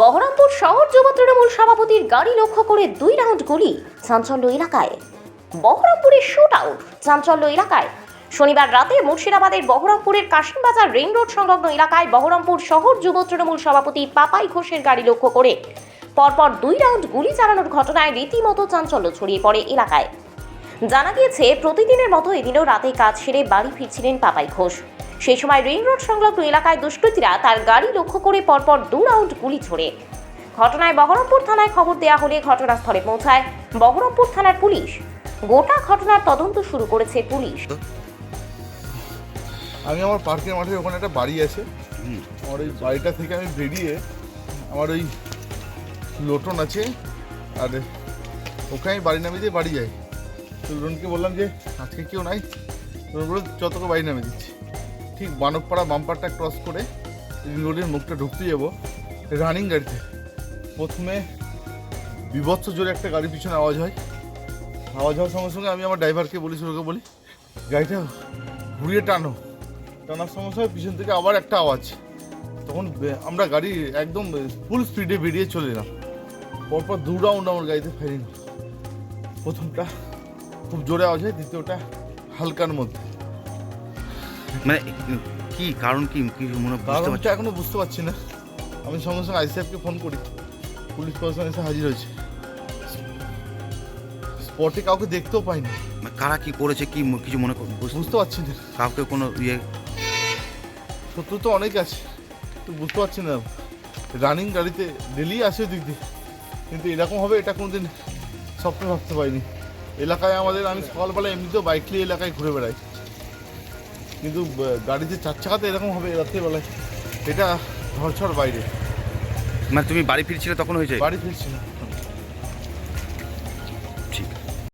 বহরমপুর শহর যুব তৃণমূল সভাপতির গাড়ি লক্ষ্য করে 2 রাউন্ড গুলি, চাঞ্চল্য এলাকায়। বহরমপুরের শুট আউট, চাঞ্চল্য এলাকায়। শনিবার রাতে মুর্শিদাবাদের বহরমপুরের কাশিমবাজার রেল রোড সংলগ্ন এলাকায় বহরমপুর শহর যুব তৃণমূল সভাপতি পাপাই ঘোষের গাড়ি লক্ষ্য করে পরপর 2 রাউন্ড গুলি চালানোর ঘটনায় রীতিমতো চাঞ্চল্য ছড়িয়ে পড়ে এলাকায়। জানা গিয়েছে, প্রতিদিনের মতো এদিনও রাতে কাজ সেরে বাড়ি ফিরছিলেন পাপাই ঘোষ। সেই সময় রেল রোড সংলগ্ন এলাকায় দুষ্কৃতীরা তার গাড়ি লক্ষ্য করে পরপর 2 রাউন্ড গুলি ছোড়ে। ঘটনায় বহরমপুর থানায় খবর দেওয়া হলে ঘটনাস্থলে পৌঁছায় বহরমপুর থানার পুলিশ। গোটা ঘটনার তদন্ত শুরু করেছে পুলিশ। আমি আমার পার্কের মাঠে ওখানে একটা বাড়ি আছে, আমার ওই বাড়িটা থেকে আমি বেরিয়ে আমার ওই লোটন আছে, আর ওখানে আমি বাড়ি নামিয়ে দিয়ে বাড়ি যাই। তো লোটনকে বললাম যে আজকে কেউ নাই, লোটন বলল যতকে বাড়ি নামিয়ে দিচ্ছি। ঠিক বানকপাড়া বাম্পারটা ক্রস করে রোডের মুখটা ঢুকতে যাবো রানিং গাড়িতে, প্রথমে বিভৎস জোরে একটা গাড়ির পিছনে আওয়াজ হয়। আওয়াজ হওয়ার সঙ্গে সঙ্গে আমি আমার ড্রাইভারকে বলি, শুরুকে বলি গাড়িটা ঘুরিয়ে টানার সঙ্গে সঙ্গে পিছন থেকে আবার একটা আওয়াজ। তখন আমরা গাড়ি একদম ফুল স্পিডে বেরিয়ে চলে এলাম। পরপর 2 রাউন্ড আমার গাড়িতে ফেরি না। প্রথমটা খুব জোরে আওয়াজ হয়, দ্বিতীয়টা হালকার মধ্যে। মানে কি কারণ, কি মনে কারণটা এখনো বুঝতে পারছি না। আমি সঙ্গে সঙ্গে আইসিএফকে ফোন করি, পুলিশ প্রশাসন এসে হাজির হয়েছে। স্পটে কাউকে দেখতেও পাইনি। কারা কি করেছে, কি কিছু মনে বুঝতে পারছি না। কাউকে কোনো শত্রু তো অনেক আছে, তো বুঝতে পারছি না। রানিং গাড়িতে ডেলি আসে দিক দিয়ে, কিন্তু এরকম হবে এটা কোনোদিন স্বপ্নে ভাবতে পারিনি। এলাকায় আমাদের, আমি সকালবেলা এমনিতেও বাইক নিয়ে এলাকায় ঘুরে বেড়াই, কিন্তু গাড়িতে 4 চাকাতে এরকম হবে রাত্রিবেলায়, এটা ধরছড় বাইরে। মানে তুমি বাড়ি ফিরছিলে তখন হয়েছে? বাড়ি ফিরছি না,